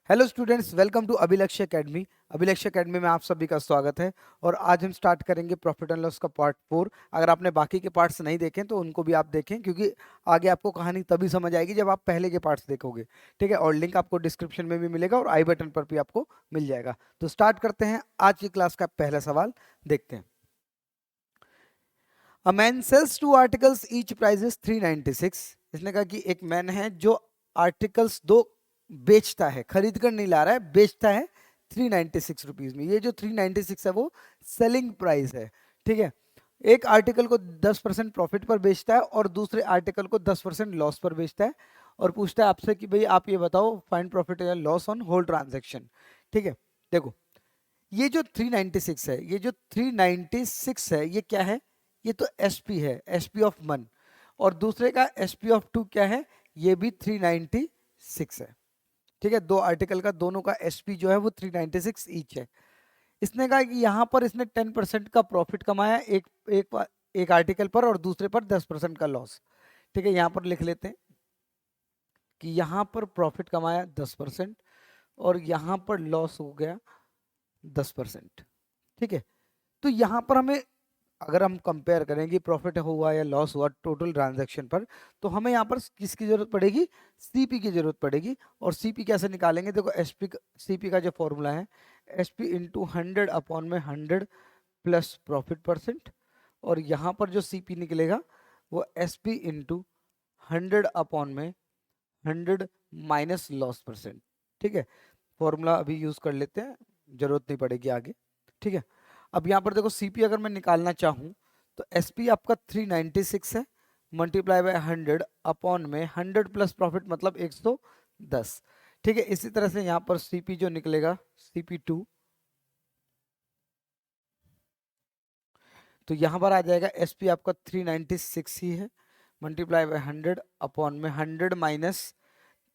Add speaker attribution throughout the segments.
Speaker 1: Hello students, welcome to अभिलक्ष्य academy. अभिलक्ष्य academy में आप सभी का स्वागत है। और आज हम स्टार्ट करेंगे प्रॉफिट एंड लॉस का पार्ट 4। अगर आपने बाकी के पार्ट्स नहीं देखे तो उनको भी आप देखें, क्योंकि आगे आपको कहानी तभी समझ आएगी जब आप पहले के पार्ट्स देखोगे। ठीक है, और लिंक आपको डिस्क्रिप्शन में भी मिलेगा और आई बटन पर भी आपको मिल जाएगा। तो स्टार्ट करते हैं। आज की क्लास का पहला सवाल देखते हैं। A man sells two articles, each price is 396। इसने कहा कि एक मैन है जो आर्टिकल्स दो बेचता है, खरीद कर नहीं ला रहा है, बेचता है 396 रुपीज में। ये जो 396 है वो सेलिंग प्राइस है। ठीक है, एक आर्टिकल को 10% प्रॉफिट पर बेचता है और दूसरे आर्टिकल को 10% लॉस पर बेचता है। और पूछता है आपसे कि भाई आप ये बताओ, फाइंड प्रॉफिट या लॉस ऑन होल ट्रांजैक्शन। ठीक है, देखो ये जो 396 है, ये जो 396 है, ये क्या है? ये तो एसपी है, एसपी ऑफ 1। और दूसरे का एसपी ऑफ 2 क्या है? ये भी 396 है। ठीक है, दो आर्टिकल का दोनों का एसपी जो है वो 396 ईच है। इसने कहा कि यहाँ पर इसने 10% का प्रॉफिट कमाया एक आर्टिकल पर, और दूसरे पर 10% का लॉस। ठीक है, यहाँ पर लिख लेते हैं कि यहाँ पर प्रॉफिट कमाया 10% और यहाँ पर लॉस हो गया 10%। ठीक है, तो यहाँ पर हमें, अगर हम कंपेयर करें कि प्रॉफिट हुआ या लॉस हुआ टोटल ट्रांजैक्शन पर, तो हमें यहाँ पर किसकी जरूरत पड़ेगी? सीपी की जरूरत पड़ेगी। और सीपी कैसे निकालेंगे? देखो, एसपी सीपी का जो फॉर्मूला है, एसपी इंटू 100 अपॉन में 100 प्लस प्रॉफिट परसेंट। और यहाँ पर जो सीपी निकलेगा वो एसपी इंटू 100 अपॉन में 100 माइनस लॉस परसेंट। ठीक है, फॉर्मूला अभी यूज कर लेते हैं, जरूरत नहीं पड़ेगी आगे। ठीक है, अब यहाँ पर देखो सीपी अगर मैं निकालना चाहूँ तो एसपी आपका 396 है, मल्टीप्लाई बाय 100 अपॉन में 100 प्लस प्रॉफिट मतलब 110। ठीक है, इसी तरह से यहाँ पर सीपी जो निकलेगा, CP2, तो यहाँ पर आ जाएगा एसपी आपका 396 ही है, मल्टीप्लाई बाय 100 अपॉन में 100 माइनस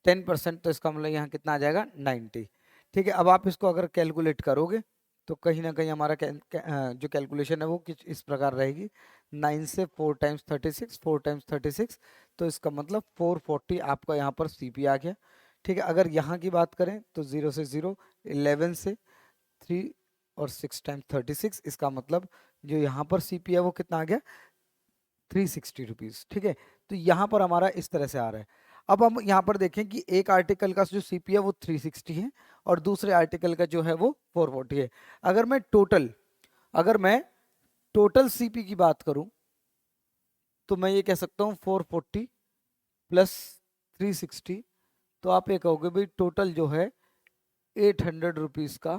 Speaker 1: 10%, तो इसका मतलब यहाँ कितना आ जाएगा? 90। ठीक है, अब आप इसको अगर कैलकुलेट करोगे तो कहीं ना कहीं हमारा जो कैलकुलेशन है वो कुछ इस प्रकार रहेगी। 9 से 4 टाइम्स 36, 4 टाइम्स 36, तो इसका मतलब 440 आपका यहाँ पर सीपी आ गया। ठीक है, अगर यहाँ की बात करें तो 0 से 0, 11 से 3 और 6 टाइम्स 36, इसका मतलब जो यहाँ पर सीपी है वो कितना आ गया? 360 रुपीज। ठीक है, तो यहाँ पर हमारा इस तरह से आ रहा है। अब हम यहाँ पर देखें कि एक आर्टिकल का जो सीपी है वो 360 है और दूसरे आर्टिकल का जो है वो 440 है। अगर मैं टोटल सीपी की बात करूं तो मैं ये कह सकता हूँ 440 प्लस 360, तो आप ये कहोगे भाई टोटल जो है 800 रुपीज का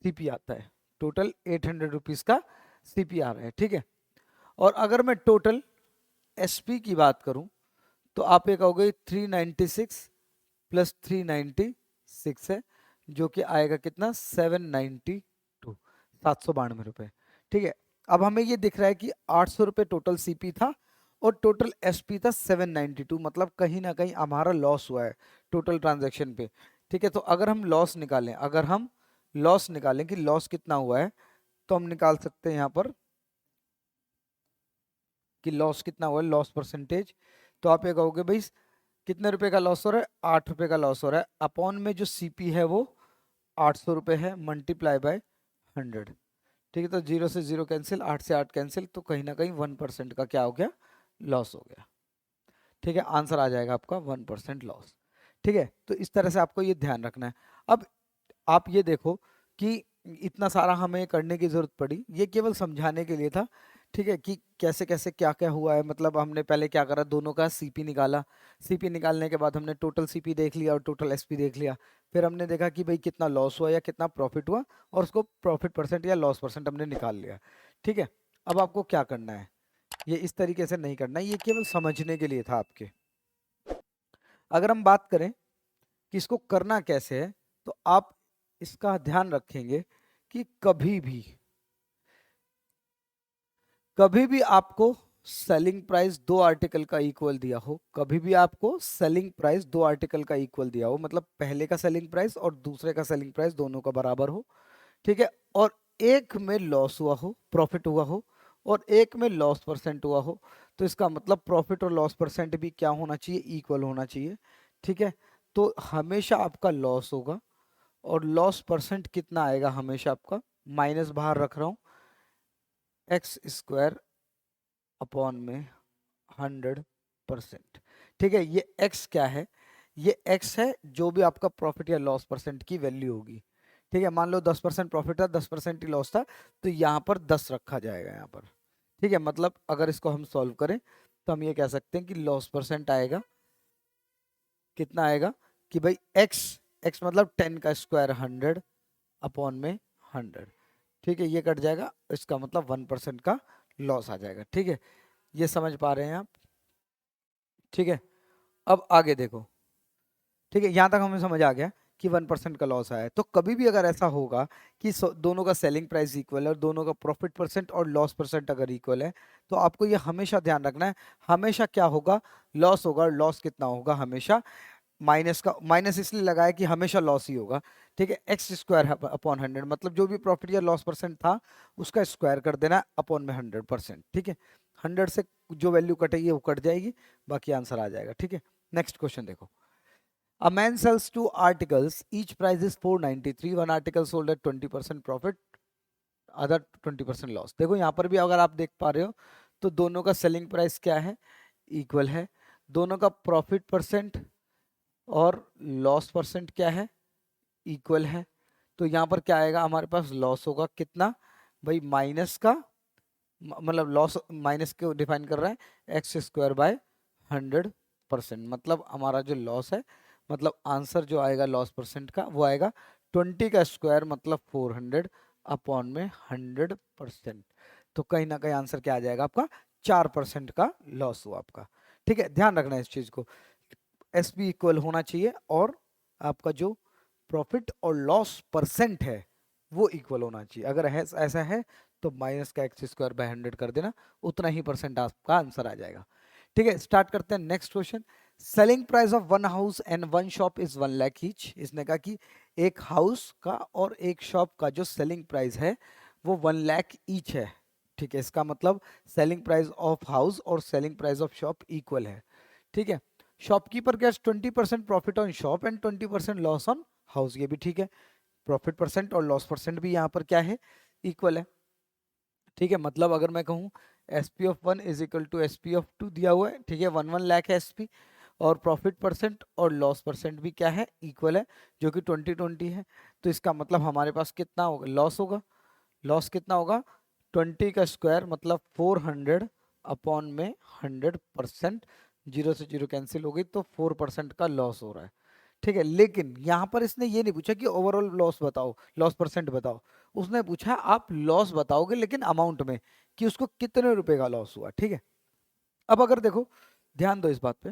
Speaker 1: सीपी आता है। टोटल 800 रुपीज का सीपी आ रहा है। ठीक है, और अगर मैं टोटल एसपी की बात करूं तो आप ये कहोगे 396 प्लस 396 है, जो कि आएगा कितना? 792, 792 रुपए। ठीक है, अब हमें ये दिख रहा है कि 800 रुपए टोटल सीपी था और टोटल एसपी था 792, मतलब कहीं ना कहीं हमारा लॉस हुआ है टोटल ट्रांजैक्शन पे। ठीक है, तो अगर हम लॉस निकालें कि लॉस कितना हुआ है, तो हम निकाल सकते हैं यहाँ पर कि लॉस कितना हुआ है, लॉस परसेंटेज। तो आप ये कहोगे भाई कितने रुपए का लॉस हो रहा है? 8 रुपए का लॉस हो रहा है, अपॉन में जो सीपी है वो 800 रुपए है, मल्टीप्लाई बाय 100। ठीक है, तो 0 से 0 कैंसिल, 8 से 8 कैंसिल, तो कहीं ना कहीं 1% का क्या हो गया? लॉस हो गया। ठीक है, आंसर आ जाएगा आपका 1% लॉस। ठीक है, तो इस तरह से आपको ये ध्यान रखना है। अब आप ये देखो कि इतना सारा हमें करने की जरूरत पड़ी, ये केवल समझाने के लिए था। ठीक है, कि कैसे कैसे क्या क्या हुआ है। मतलब हमने पहले क्या करा, दोनों का सीपी निकाला। सीपी निकालने के बाद हमने टोटल सीपी देख लिया और टोटल एसपी देख लिया। फिर हमने देखा कि भाई कितना लॉस हुआ या कितना प्रॉफिट हुआ, और उसको प्रॉफिट परसेंट या लॉस परसेंट हमने निकाल लिया। ठीक है, अब आपको क्या करना है, ये इस तरीके से नहीं करना है, ये केवल समझने के लिए था आपके। अगर हम बात करें कि इसको करना कैसे है, तो आप इसका ध्यान रखेंगे कि कभी भी आपको सेलिंग प्राइस दो आर्टिकल का इक्वल दिया हो, कभी भी आपको सेलिंग प्राइस दो आर्टिकल का इक्वल दिया हो, मतलब पहले का सेलिंग प्राइस और दूसरे का सेलिंग प्राइस दोनों का बराबर हो। ठीक है, और एक में लॉस हुआ हो, प्रॉफिट हुआ हो, और एक में लॉस परसेंट हुआ हो, तो इसका मतलब प्रॉफिट और लॉस परसेंट भी क्या होना चाहिए? इक्वल होना चाहिए। ठीक है, तो हमेशा आपका लॉस होगा, और लॉस परसेंट कितना आएगा हमेशा आपका, माइनस बाहर रख रहा हूं, एक्स स्क्वायर अपॉन में 100%। ठीक है, ये x क्या है, ये x है जो भी आपका प्रॉफिट या लॉस परसेंट की वैल्यू होगी। ठीक है, मान लो 10% प्रॉफिट था, 10% ही लॉस था, तो यहाँ पर 10 रखा जाएगा यहाँ पर। ठीक है, मतलब अगर इसको हम सॉल्व करें तो हम ये कह सकते हैं कि लॉस परसेंट आएगा, कितना आएगा कि भाई x मतलब 10 का स्क्वायर 100 अपॉन में 100। ठीक है, ये कट जाएगा, इसका मतलब 1% का लॉस आ जाएगा। ठीक है, ये समझ पा रहे हैं आप? ठीक है, अब आगे देखो। ठीक है, यहाँ तक हमें समझ आ गया कि 1% का लॉस आया है। तो कभी भी अगर ऐसा होगा कि दोनों का सेलिंग प्राइस इक्वल है और दोनों का प्रॉफिट परसेंट और लॉस परसेंट अगर इक्वल है, तो आपको ये हमेशा ध्यान रखना है, हमेशा क्या होगा, लॉस होगा। लॉस कितना होगा, हमेशा माइनस का, माइनस इसलिए लगाया कि हमेशा लॉस ही होगा। ठीक है, एक्स स्क्वायर अपॉन 100, मतलब जो भी प्रॉफिट या लॉस परसेंट था उसका स्क्वायर कर देना अपॉन में 100%। ठीक है, 100 से जो वैल्यू कटेगी वो कट जाएगी, बाकी आंसर आ जाएगा। ठीक है, नेक्स्ट क्वेश्चन देखो। A man sells two articles, each price is 493, one article sold at 20% profit, other 20% loss. देखो यहाँ पर भी अगर आप देख पा रहे हो तो दोनों का सेलिंग प्राइस क्या है, इक्वल है। दोनों का प्रॉफिट परसेंट और लॉस परसेंट क्या है, इक्वल है। तो यहाँ पर क्या आएगा, हमारे पास लॉस होगा कितना भाई, माइनस का, मतलब लॉस माइनस को डिफाइन कर रहा है एक्स स्क्वायर बाय 100%, मतलब हमारा जो लॉस है, मतलब आंसर जो आएगा लॉस परसेंट का वो आएगा 20 का स्क्वायर मतलब 400 अपॉन में 100%। तो कहीं ना कहीं आंसर क्या आ जाएगा आपका, 4% का लॉस हुआ आपका। ठीक है, ध्यान रखना है इस चीज को, एस बी इक्वल होना चाहिए और आपका जो प्रॉफिट और लॉस परसेंट है वो इक्वल होना चाहिए। अगर ऐसा है तो माइनस का एक्स स्क्वायर बाय 100 कर देना, उतना ही परसेंट आपका आंसर आ जाएगा। ठीक है, स्टार्ट करते हैं next question. Selling price of one house and one shop is 1 lakh each. इसने कहा कि एक हाउस का और एक शॉप का जो सेलिंग प्राइस है वो 1 लाख ईच है। ठीक है, इसका मतलब सेलिंग प्राइस ऑफ हाउस और selling price of shop equal है। ठीक है, shopkeeper gets 20% profit on shop and 20% loss on house, ये भी ठीक है। प्रॉफिट परसेंट और लॉस परसेंट भी यहाँ पर क्या है, इक्वल है। ठीक है, मतलब अगर मैं कहूँ S P of 1 is equal to S P of 2 दिया हुआ है। ठीक है, 1 लाख है एस पी, और प्रॉफिट परसेंट और लॉस परसेंट भी क्या है, इक्वल है, जो कि 20-20 है। तो इसका मतलब हमारे पास कितना होगा, लॉस होगा। लॉस कितना होगा, 20 का स्क्वायर मतलब 400 अपॉन में 100%, जीरो से जीरो कैंसिल हो गई, तो 4% का लॉस हो रहा है। ठीक है, लेकिन यहाँ पर इसने ये नहीं पूछा कि ओवरऑल लॉस बताओ, लॉस परसेंट बताओ। उसने पूछा आप लॉस बताओगे लेकिन अमाउंट में, कि उसको कितने रुपए का लॉस हुआ। ठीक है, अब अगर देखो, ध्यान दो इस बात पे,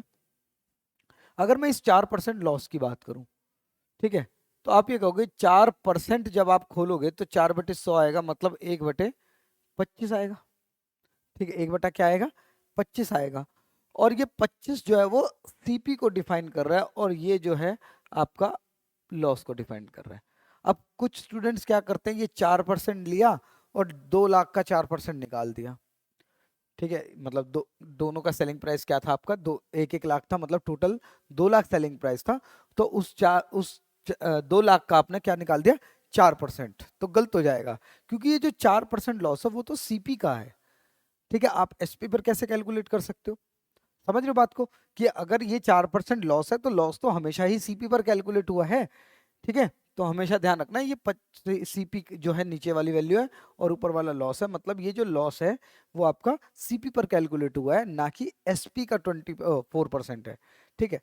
Speaker 1: अगर मैं इस 4% लॉस की बात करूं, ठीक है, तो आप ये कहोगे 4% जब आप खोलोगे तो 4/100 आएगा, मतलब 1/25 आएगा। ठीक है, 1 बटा क्या आएगा, 25 आएगा। और ये 25 जो है वो सीपी को डिफाइन कर रहा है, और ये जो है आपका लॉस को डिफाइन कर रहा है। अब कुछ स्टूडेंट्स क्या करते हैं, ये 4% लिया और 2 लाख का 4% निकाल दिया। ठीक है, मतलब दोनों का सेलिंग प्राइस क्या था आपका, 1-1 लाख था, मतलब टोटल 2 लाख सेलिंग प्राइस था। तो उस 2 लाख का आपने क्या निकाल दिया, 4%, तो गलत हो जाएगा, क्योंकि ये जो 4% लॉस है वो तो सीपी का है। ठीक है, आप एसपी पर कैसे कैलकुलेट कर सकते हो, समझ रहे हो बात को, कि अगर ये 4% लॉस है तो लॉस तो हमेशा ही सीपी पर कैलकुलेट हुआ है। ठीक है, तो हमेशा ध्यान रखना ये सीपी जो है नीचे वाली वैल्यू है और ऊपर वाला लॉस है, मतलब ये जो लॉस है वो आपका सीपी पर कैलकुलेट हुआ है, ना कि एसपी का 24% है। ठीक है,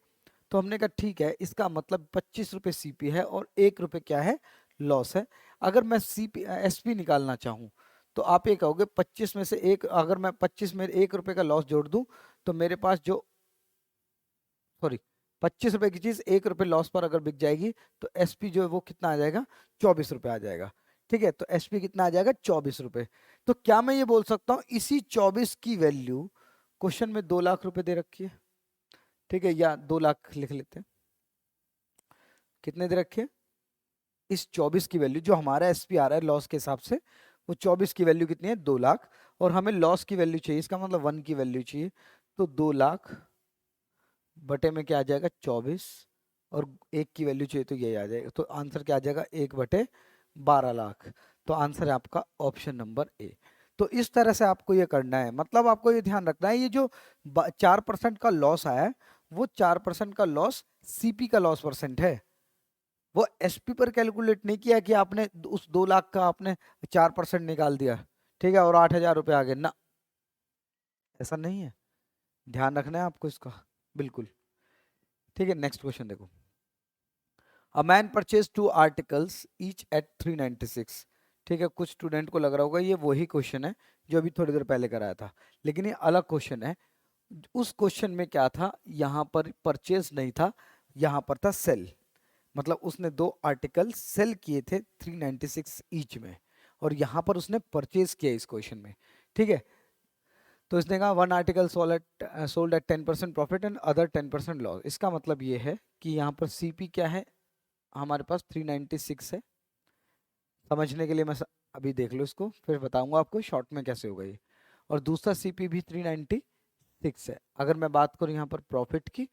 Speaker 1: तो हमने कहा ठीक है, इसका मतलब 25 रुपये सीपी है और 1 रुपये क्या है, लॉस है। अगर मैं सीपी एसपी निकालना चाहूँ तो आप ये कहोगे 25 में से एक, अगर मैं 25 में 1 रुपये का लॉस जोड़ दूं तो मेरे पास जो, सॉरी, 25 रुपए की चीज 1 रुपये लॉस पर अगर बिक जाएगी तो एसपी जो है वो कितना आ जाएगा, 24 रुपये आ जाएगा। ठीक है, तो एसपी कितना आ जाएगा, 24 रुपये। तो क्या मैं ये बोल सकता हूँ इसी 24 की वैल्यू क्वेश्चन में 2 लाख रुपए दे रखी है। ठीक है, या 2 लाख लिख लेते हैं, कितने दे रखे हैं, इस 24 की वैल्यू जो हमारा एसपी आ रहा है लॉस के हिसाब से, वो 24 की वैल्यू कितनी है, 2 लाख, और हमें लॉस की वैल्यू चाहिए, इसका मतलब 1 की वैल्यू चाहिए। तो 2 लाख बटे में क्या आ जाएगा, 24 और 1 की वैल्यू चाहिए तो यही आ जाएगा, तो आंसर क्या आ जाएगा 1/12 लाख। तो आंसर है आपका ऑप्शन नंबर ए। तो इस तरह से आपको ये करना है, मतलब आपको ये ध्यान रखना है, ये जो 4% का लॉस आया है वो 4% का लॉस सीपी का लॉस परसेंट है, वो एसपी पर कैलकुलेट नहीं किया कि आपने उस 2 लाख का आपने 4% निकाल दिया, ठीक है, और 8,000 रुपये आ गए ना, ऐसा नहीं है, ध्यान रखना है आपको इसका, बिल्कुल। ठीक है, नेक्स्ट क्वेश्चन देखो। A man purchase 2 articles each eight 396। ठीक है, कुछ स्टूडेंट को लग रहा होगा ये वही क्वेश्चन है जो अभी थोड़ी देर पहले कराया था, लेकिन ये अलग क्वेश्चन है। उस क्वेश्चन में क्या था, यहाँ पर परचेज नहीं था, यहाँ पर था सेल, मतलब उसने 2 आर्टिकल सेल किए थे 396 ईच में, और यहाँ पर उसने परचेज किया इस क्वेश्चन में। ठीक है, तो इसने कहा 1 article sold at 10% profit and other 10% loss. इसका मतलब ये है कि यहाँ पर सीपी क्या है हमारे पास 396 है। समझने के लिए मैं अभी देख लो इसको, फिर बताऊंगा आपको शॉर्ट में कैसे होगा ये। और दूसरा सीपी भी 396 है। अगर मैं बात करूँ यहाँ पर प्रॉफिट की,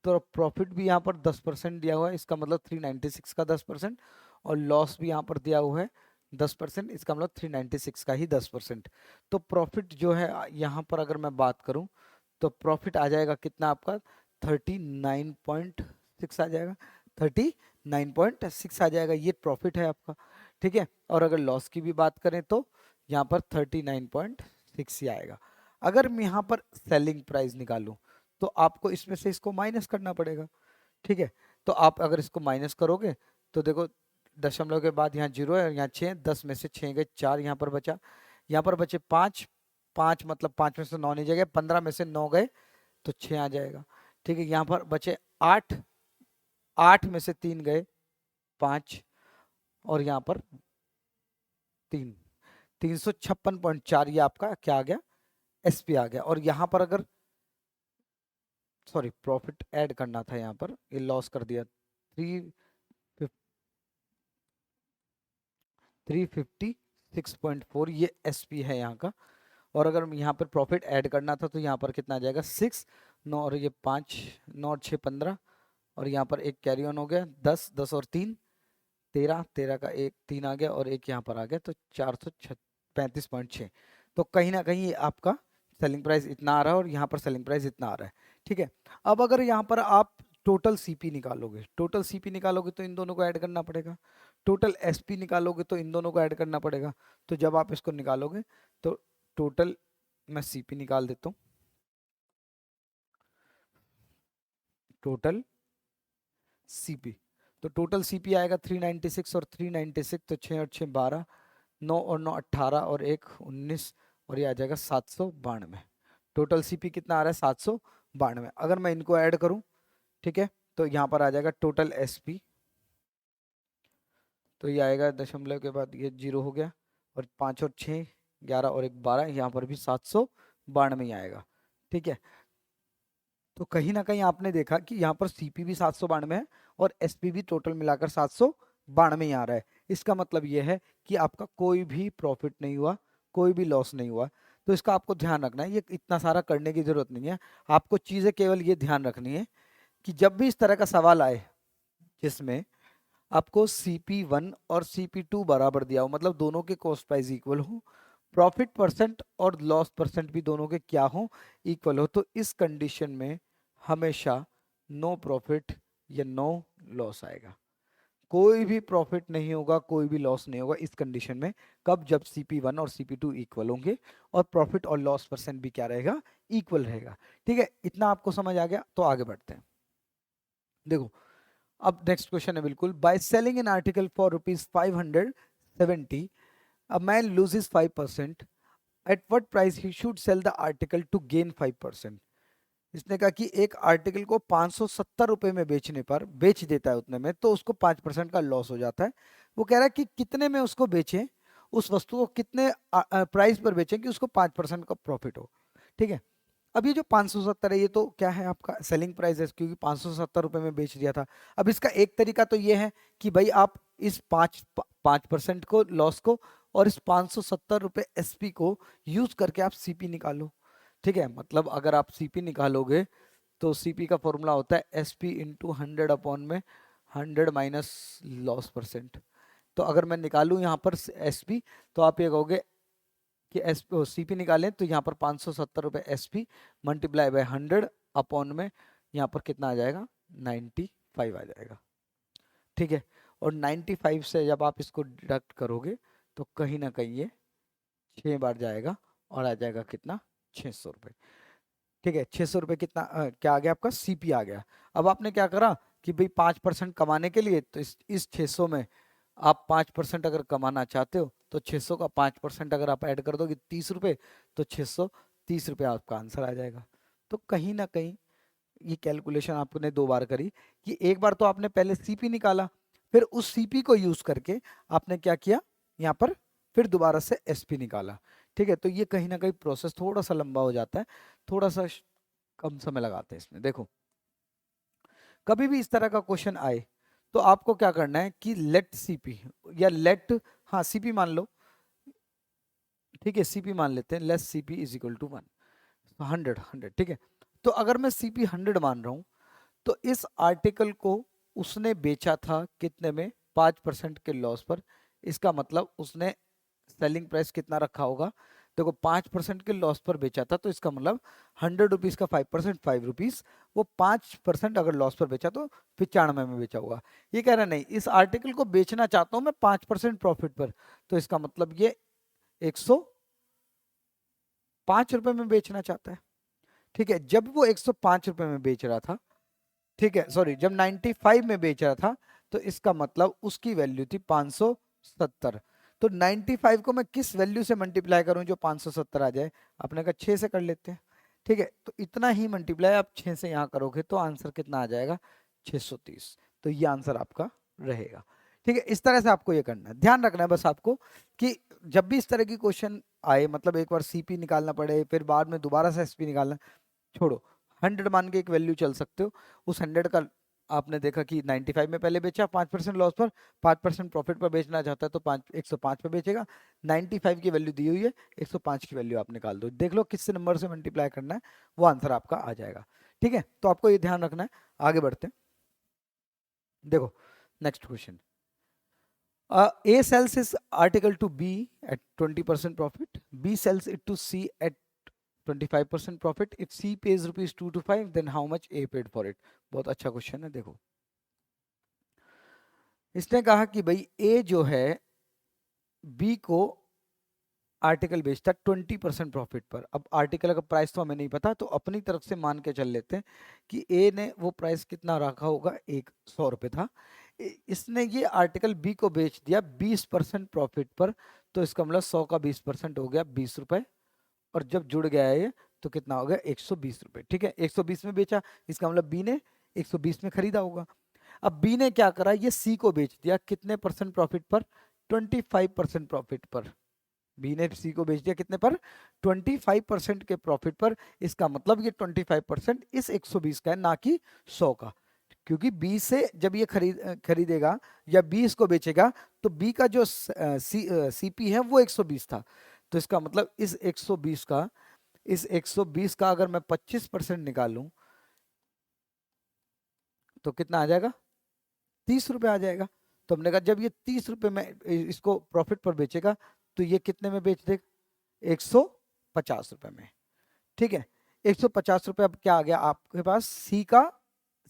Speaker 1: तो प्रॉफिट भी यहाँ पर 10% दिया हुआ है, इसका मतलब 396 का 10%, और लॉस भी यहाँ पर दिया हुआ है 10%, इसका मतलब 396 का ही 10%। तो प्रॉफिट जो है यहाँ पर अगर मैं बात करूँ तो प्रॉफिट आ जाएगा कितना आपका 39.6 आ जाएगा, 39.6 आ जाएगा, ये प्रॉफिट है आपका। ठीक है, और अगर लॉस की भी बात करें तो यहाँ पर 39.6 ही आएगा। अगर मैं यहाँ पर सेलिंग प्राइस निकालूं तो आपको इसमें से इसको माइनस करना पड़ेगा। ठीक है, तो आप अगर इसको माइनस करोगे तो देखो दशमलव के बाद यहाँ 0 है, यहाँ 6, 10 में से 6 गए 4, यहाँ पर बचा, यहाँ पर बचे 5, 5 मतलब 5 में से 9 नहीं जाएगा, 15 में से 9 गए तो 6 आ जाएगा। ठीक है, यहाँ पर बचे 8, 8 में से 3 गए 5, और यहाँ पर 3, 356.4 ये आपका क्या आ गया एसपी आ गया। और यहाँ पर अगर सॉरी प्रॉफिट ऐड करना था, यहाँ पर ये लॉस कर दिया, 356.4 ये एसपी है यहाँ का। और अगर यहाँ पर प्रॉफिट ऐड करना था तो यहाँ पर कितना आ जाएगा 6, 9 और ये 5, 9 और 6 15, और यहाँ पर एक कैरी ऑन हो गया 10, 10 और 3 13, 13 का एक 3 आ गया और एक यहाँ पर आ गया, तो 435.6। तो कहीं ना कहीं आपका सेलिंग प्राइस इतना आ रहा है और यहाँ पर सेलिंग प्राइस इतना आ रहा है। ठीक है, अब अगर यहाँ पर आप टोटल सीपी निकालोगे, टोटल सीपी निकालोगे तो इन दोनों को ऐड करना पड़ेगा, टोटल एसपी निकालोगे तो इन दोनों को ऐड करना पड़ेगा। तो जब आप इसको निकालोगे तो टोटल, मैं सीपी निकाल देता हूँ, टोटल सीपी, तो टोटल सीपी आएगा 396 और 396, तो 6 और 6 12, 9 और 9 18 और 1 19, और ये आ जाएगा 792। टोटल सीपी कितना आ रहा है 792। अगर मैं इनको ऐड करूं, ठीक है, तो यहाँ पर आ जाएगा टोटल एसपी, तो ये आएगा दशमलव के बाद ये 0 हो गया, और 5 और 6 11 और 1 12, यहाँ पर भी 792 ही आएगा। ठीक है, तो कहीं ना कहीं आपने देखा कि यहाँ पर सीपी भी 792 है और एसपी भी टोटल मिलाकर 792 ही आ रहा है। इसका मतलब ये है कि आपका कोई भी प्रॉफिट नहीं हुआ, कोई भी लॉस नहीं हुआ। तो इसका आपको ध्यान रखना है, ये इतना सारा करने की जरूरत नहीं है, आपको चीजें केवल ये ध्यान रखनी है कि जब भी इस तरह का सवाल आए जिसमें आपको CP1 और CP2 बराबर दिया हो, मतलब दोनों के कॉस्ट प्राइस इक्वल हो, प्रॉफिट परसेंट और लॉस परसेंट भी दोनों के क्या हो इक्वल हो, तो इस कंडीशन में हमेशा नो प्रॉफिट या नो लॉस आएगा। कोई भी प्रॉफिट नहीं होगा, कोई भी लॉस नहीं होगा इस कंडीशन में। कब? जब CP1 और CP2 इक्वल होंगे और प्रॉफिट और लॉस परसेंट भी क्या रहेगा, इक्वल रहेगा। ठीक है, इतना आपको समझ आ गया, तो आगे बढ़ते हैं। देखो अब नेक्स्ट क्वेश्चन है बिल्कुल, by selling an article for ₹570 a man loses 5%, at what price he should sell the article to gain 5%। इसने कहा कि एक आर्टिकल को 570 रुपए में बेचने पर, बेच देता है उतने में, तो उसको 5% का लॉस हो जाता है। वो कह रहा है कि कितने में उसको बेचें, उस वस्तु को कितने प्राइस पर बेचें कि उसको 5% का प्रॉफिट हो। ठीक है, अब ये जो 570 है ये तो क्या है आपका सेलिंग प्राइस है, क्योंकि 570 रुपए में बेच दिया था। अब इसका एक तरीका तो ये है कि भाई आप इस 5% को लॉस को और इस 570 रुपए एसपी को यूज करके आप सीपी निकालो। ठीक है, मतलब अगर आप सीपी निकालोगे तो सीपी का फॉर्मूला होता है एसपी इंटू 100 अपॉन में 100 माइनस लॉस परसेंट। तो अगर मैं निकालूं यहाँ पर एसपी, तो आप ये कहोगे कि एस सीपी निकालें तो यहाँ पर 570 रुपये एसपी मल्टीप्लाई बाय 100 अपॉन में यहाँ पर कितना आ जाएगा 95 आ जाएगा। ठीक है, और 95 से जब आप इसको डिडक्ट करोगे तो कहीं ना कहीं ये 6 बार जाएगा और आ जाएगा कितना 600 रुपये। ठीक है, 600 रुपये कितना क्या आ गया आपका सीपी आ गया। अब आपने क्या करा कि भाई 5% कमाने के लिए, तो इस 600 में आप 5% अगर कमाना चाहते हो तो 600 का 5% अगर आप ऐड कर दोगे 30 रुपये, तो 630 रुपये आपका आंसर आ जाएगा। तो कहीं ना कहीं ये कैलकुलेशन आपने 2 बार करी कि एक बार तो आपने पहले सीपी निकाला, फिर उस सीपी को यूज करके आपने क्या किया यहाँ पर फिर दोबारा से एसपी निकाला। ठीक है, तो ये कहीं ना कहीं प्रोसेस थोड़ा सा लंबा हो जाता है, थोड़ा सा कम समय लगाते हैं इसमें। देखो कभी भी इस तरह का क्वेश्चन आए तो आपको क्या करना है कि लेट सीपी या लेट, हाँ सीपी मान लो, ठीक है सीपी मान लेते हैं, let's CP is equal to 100। ठीक है, तो अगर मैं सीपी 100 मान रहा हूं तो इस आर्टिकल को उसने बेचा था कितने में 5% के लॉस पर। इसका मतलब उसने सेलिंग प्राइस कितना रखा होगा, देखो 5% के लॉस पर बेचा था, तो इसका मतलब 100 रुपीज का 5% 5 रुपीज, वो 5% अगर लॉस पर बेचा तो 95 में बेचा होगा। ये कह रहा नहीं, इस आर्टिकल को बेचना चाहता हूं मैं 5% प्रॉफिट पर, तो इसका मतलब ये 105 रुपए में बेचना चाहता है। ठीक है, जब वो 105 रुपए में बेच रहा था, ठीक है सॉरी जब 95 में बेच रहा था, तो इसका मतलब उसकी वैल्यू थी 570। तो 95 को मैं किस वैल्यू से मल्टीप्लाई करूं जो 570 आ जाए, आपने कहा 6 से कर लेते हैं। ठीक है, तो इतना ही मल्टीप्लाई आप 6 से यहाँ करोगे तो आंसर कितना आ जाएगा 630। तो ये आंसर आपका रहेगा। ठीक है, इस तरह से आपको ये करना है, ध्यान रखना है बस आपको कि जब भी इस तरह की क्वेश्चन आए, मतलब एक बार सीपी निकालना पड़े फिर बाद में दोबारा से एसपी निकालना, छोड़ो 100 मान के एक वैल्यू चल सकते हो। उस 100 का आपने देखा कि 95 में पहले बेचा 5% लॉस पर, 5% प्रॉफिट पर बेचना चाहता है तो 105 पे बेचेगा। 95 की वैल्यू दी हुई है, 105 की वैल्यू आप निकाल दो, देख लो किस नंबर से मल्टीप्लाई करना है, वो आंसर आपका आ जाएगा। ठीक है, तो आपको ये ध्यान रखना है। आगे बढ़ते हैं, देखो next question. A sells his article to B at 20% profit. B sells it to C at 25% profit. If C pays rupees 2 to 5, then how much A paid for it? बहुत अच्छा क्वेश्चन है। देखो इसने कहा कि भाई A जो है B को आर्टिकल बेचता 20% प्रॉफिट पर। अब आर्टिकल का प्राइस तो हमें नहीं पता, तो अपनी तरफ से मान के चल लेते हैं कि ए ने वो प्राइस कितना रखा होगा, 100 रुपये था। इसने ये आर्टिकल बी को बेच दिया 20% प्रॉफिट पर, तो इसका मतलब 100 का 20% हो गया 20 रुपए, और जब जुड़ गया है ये तो कितना हो गया 120 रुपए। ठीक है, 120 में बेचा, इसका मतलब बी ने 120 में खरीदा होगा। अब बी ने क्या करा, ये सी को बेच दिया कितने परसेंट प्रॉफिट पर, 25% प्रॉफिट पर। बी ने सी को बेच दिया कितने पर, 25% के प्रॉफिट पर। इसका मतलब ये 25% इस 120 का है, ना कि 100 का, क्योंकि बी से जब ये खरीदेगा या बी इसको बेचेगा तो बी का जो सीपी है वो 120 था। तो इसका मतलब इस 120 का अगर मैं 25% निकालूं तो कितना आ जाएगा, 30 रुपए आ जाएगा। तो हमने कहा जब ये 30 रुपए में इसको प्रॉफिट पर बेचेगा तो ये कितने में बेच देगा, 150 रुपए में। ठीक है, 150 रुपए। अब क्या आ गया आपके पास, सी का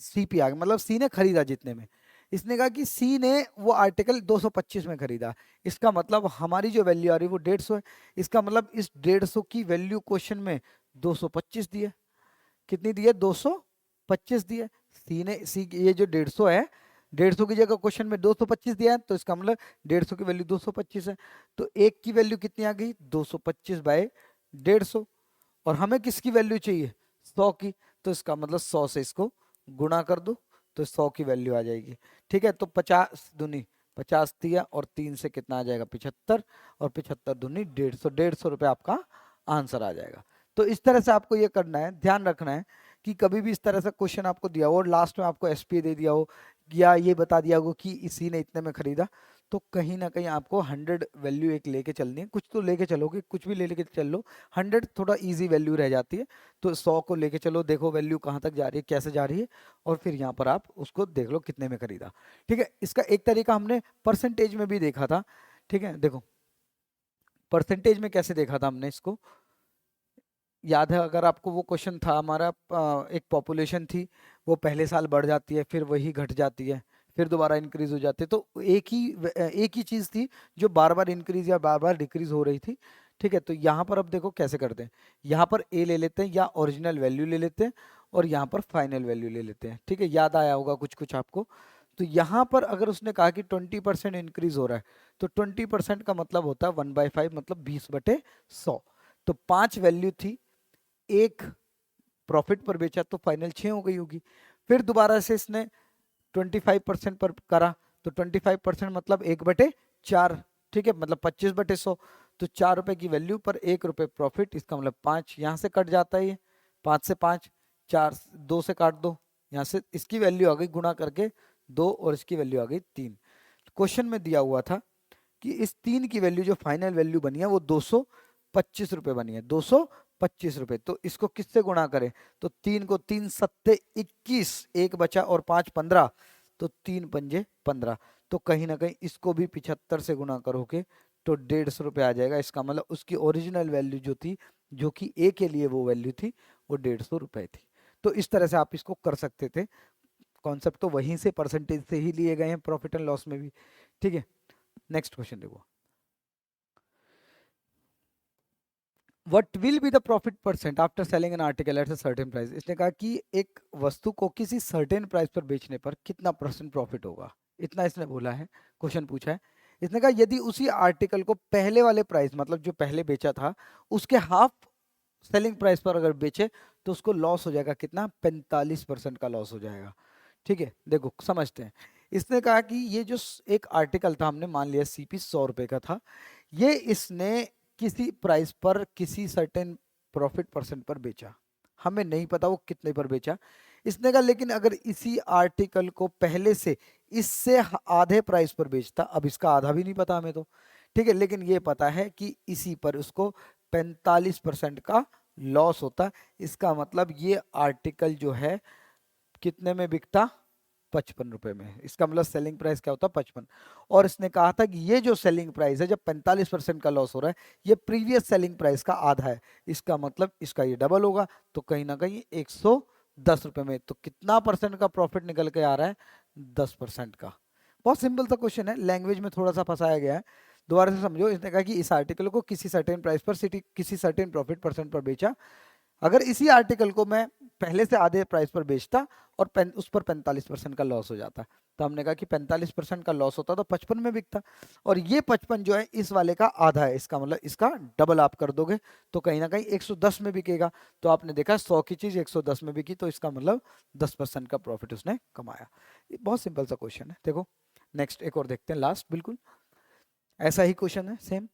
Speaker 1: सीपी आ गया, मतलब सी ने खरीदा जितने में। इसने कहा कि सी ने वो आर्टिकल 225 में खरीदा, इसका मतलब हमारी जो वैल्यू आ रही है वो 150 है। इसका मतलब इस 150 की वैल्यू क्वेश्चन में 225 दी है। कितनी दी है, 225 दी है। सी ये जो 150 है, 150 की जगह क्वेश्चन में 225 दिया है, तो इसका मतलब 150 की वैल्यू 225 है। तो एक की वैल्यू कितनी आ गई, 225 बाय 150, और हमें किसकी वैल्यू चाहिए, 100 की। तो इसका मतलब 100 से इसको गुणा कर दो तो 100 की वैल्यू आ जाएगी। ठीक है, तो 50 दूनी 50 दिया और 3 से कितना आ जाएगा 75, और 75 दूनी 150, 150 रुपये आपका आंसर आ जाएगा। तो इस तरह से आपको ये करना है, ध्यान रखना है कि कभी भी इस तरह से क्वेश्चन आपको दिया हो और लास्ट में आपको एसपी दे दिया हो या ये बता दिया हो कि इसी ने इतने में खरीदा, तो कहीं ना कहीं आपको 100 वैल्यू एक लेके चलनी है, कुछ तो लेके चलोगे, कुछ भी लेके चल लो, 100 थोड़ा इजी वैल्यू रह जाती है, तो 100 को लेके चलो, देखो वैल्यू कहाँ तक जा रही है, कैसे जा रही है, और फिर यहाँ पर आप उसको देख लो कितने में खरीदा। ठीक है, इसका एक तरीका हमने परसेंटेज में भी देखा था। ठीक है, देखो परसेंटेज में कैसे देखा था हमने इसको, याद है अगर आपको, वो क्वेश्चन था हमारा, एक पॉपुलेशन थी, वो पहले साल बढ़ जाती है, फिर वही घट जाती है, फिर दोबारा इंक्रीज हो जाती है, तो एक ही चीज थी जो बार बार इंक्रीज या बार बार डिक्रीज हो रही थी। ठीक है, तो यहाँ पर अब देखो कैसे करते हैं, यहाँ पर ए ले लेते हैं या ओरिजिनल वैल्यू ले लेते हैं, और यहाँ पर फाइनल वैल्यू ले लेते हैं। ठीक है, याद आया होगा कुछ कुछ आपको। तो यहाँ पर अगर उसने कहा कि 20% इंक्रीज हो रहा है, तो 20% का मतलब होता है 1/5, मतलब 20/100। तो 5 वैल्यू थी, एक प्रॉफिट पर बेचा, तो फाइनल 6 हो गई होगी। फिर दोबारा से इसने 25% पर करा, तो 25% मतलब 1/4। ठीक है, मतलब 25/100, तो 4 रुपए की वैल्यू पर 1 रुपए प्रॉफिट, इसका मतलब 5 यहाँ से कट जाता है, ये 5 से 5, 4 2 से काट दो, यहाँ से इसकी वैल्यू आ गई गुणा करके 2, और इसकी वैल्यू आ गई 3। क्वेश्चन में दिया हुआ था कि इस 3 की वैल्यू जो फाइनल वैल्यू बनी है वो 225 रुपए बनी है, 225 रुपए। तो इसको किससे गुणा करें, तो 3 को 3 सत्ते 21, एक बचा और 5 15, तो 3 पंजे 15। तो कहीं ना कहीं इसको भी 75 से गुणा करोगे तो 150 रुपये आ जाएगा। इसका मतलब उसकी ओरिजिनल वैल्यू जो थी, जो कि ए के लिए वो वैल्यू थी, वो 150 रुपये थी। तो इस तरह से आप इसको कर सकते थे। कॉन्सेप्ट तो वहीं से, परसेंटेज से ही लिए गए हैं प्रॉफिट एंड लॉस में भी। ठीक है, नेक्स्ट क्वेश्चन देखो, what will be the profit percent after selling an article at a certain price. इसने कहा कि एक वस्तु को किसी सर्टेन प्राइस पर बेचने पर कितना परसेंट प्रॉफिट होगा, इतना इसने बोला है, क्वेश्चन पूछा है। इसने कहा यदि उसी आर्टिकल को पहले वाले प्राइस, मतलब जो पहले बेचा था उसके हाफ सेलिंग प्राइस पर अगर बेचे, तो उसको लॉस हो जाएगा कितना, 45% का लॉस हो जाएगा। ठीक है, देखो समझते हैं। इसने कहा कि ये जो एक आर्टिकल था, हमने मान लिया सीपी 100 रुपए का था, ये इसने किसी प्राइस पर किसी सर्टेन प्रॉफिट परसेंट पर बेचा, हमें नहीं पता वो कितने पर बेचा। इसने कहा लेकिन अगर इसी आर्टिकल को पहले से इससे आधे प्राइस पर बेचता, अब इसका आधा भी नहीं पता हमें तो, ठीक है, लेकिन ये पता है कि इसी पर उसको 45% का लॉस होता। इसका मतलब ये आर्टिकल जो है कितने में बिकता, 55 रुपए में। इसका मतलब सेलिंग प्राइस क्या होता, 55। और इसने कहा था कि ये जो सेलिंग प्राइस है, जब 45% का लॉस हो रहा है, ये प्रीवियस सेलिंग प्राइस का आधा है, इसका मतलब इसका ये डबल होगा, तो कहीं ना कहीं 110 रुपए में। तो कितना परसेंट का प्रॉफिट निकल के आ रहा है, 10% का। बहुत सिंपल सा क्वेश्चन है, लैंग्वेज में थोड़ा सा फंसाया गया है, दोबारा से समझो। इसने कहा कि इस आर्टिकल को किसी सर्टेन प्राइस पर किसी सर्टेन प्रॉफिट परसेंट पर बेचा, अगर इसी आर्टिकल को मैं पहले से आधे प्राइस पर बेचता और उस पर 45% का लॉस हो जाता, तो हमने कहा कि 45% का लॉस होता तो 55 में बिकता, और ये 55 जो है इस वाले का आधा है, इसका मतलब इसका डबल आप कर दोगे तो कहीं ना कहीं 110 में बिकेगा। तो आपने देखा 100 की चीज 110 में बिकी, तो इसका मतलब 10% का प्रॉफिट उसने कमाया। ये बहुत सिंपल सा क्वेश्चन है। देखो नेक्स्ट एक और देखते हैं, लास्ट बिल्कुल ऐसा ही क्वेश्चन है सेम।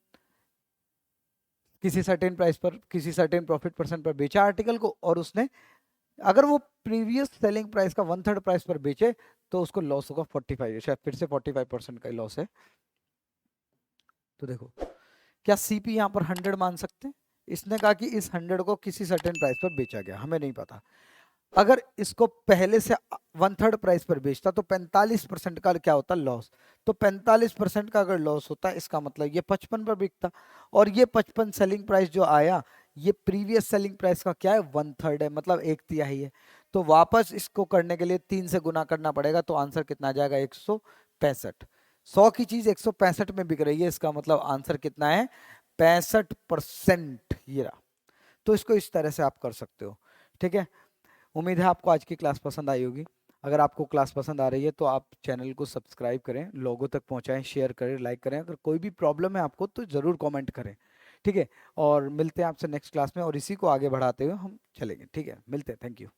Speaker 1: किसी सर्टेन प्राइस पर किसी सर्टेन प्रॉफिट परसेंट पर बेचा आर्टिकल को, और उसने अगर वो प्रीवियस सेलिंग प्राइस का 1/3 प्राइस पर बेचे, तो उसको लॉस होगा 45, शायद फिर से 45% का ही लॉस है। तो देखो क्या सीपी यहाँ पर 100 मान सकते हैं, इसने कहा कि इस 100 को किसी सर्टेन प्राइस पर बेचा गया, हमें नहीं पता। अगर इसको पहले से 1/3 प्राइस पर बेचता तो 45% का क्या होता, लॉस। तो 45% का अगर लॉस होता, इसका मतलब ये 55 पर बिकता, और ये 55 सेलिंग प्राइस जो आया, ये प्रीवियस सेलिंग प्राइस का क्या है, 1/3 है, मतलब 1/3 है। तो वापस इसको करने के लिए 3 से गुना करना पड़ेगा, तो आंसर कितना आ जाएगा, 165। 100 की चीज 165 में बिक रही है, इसका मतलब आंसर कितना है, 65%। ये रहा। तो इसको इस तरह से आप कर सकते हो। ठीक है, उम्मीद है आपको आज की क्लास पसंद आई होगी। अगर आपको क्लास पसंद आ रही है तो आप चैनल को सब्सक्राइब करें, लोगों तक पहुंचाएं, शेयर करें, लाइक करें। अगर कोई भी प्रॉब्लम है आपको तो ज़रूर कमेंट करें। ठीक है, और मिलते हैं आपसे नेक्स्ट क्लास में, और इसी को आगे बढ़ाते हुए हम चलेंगे। ठीक है, मिलते हैं, थैंक यू।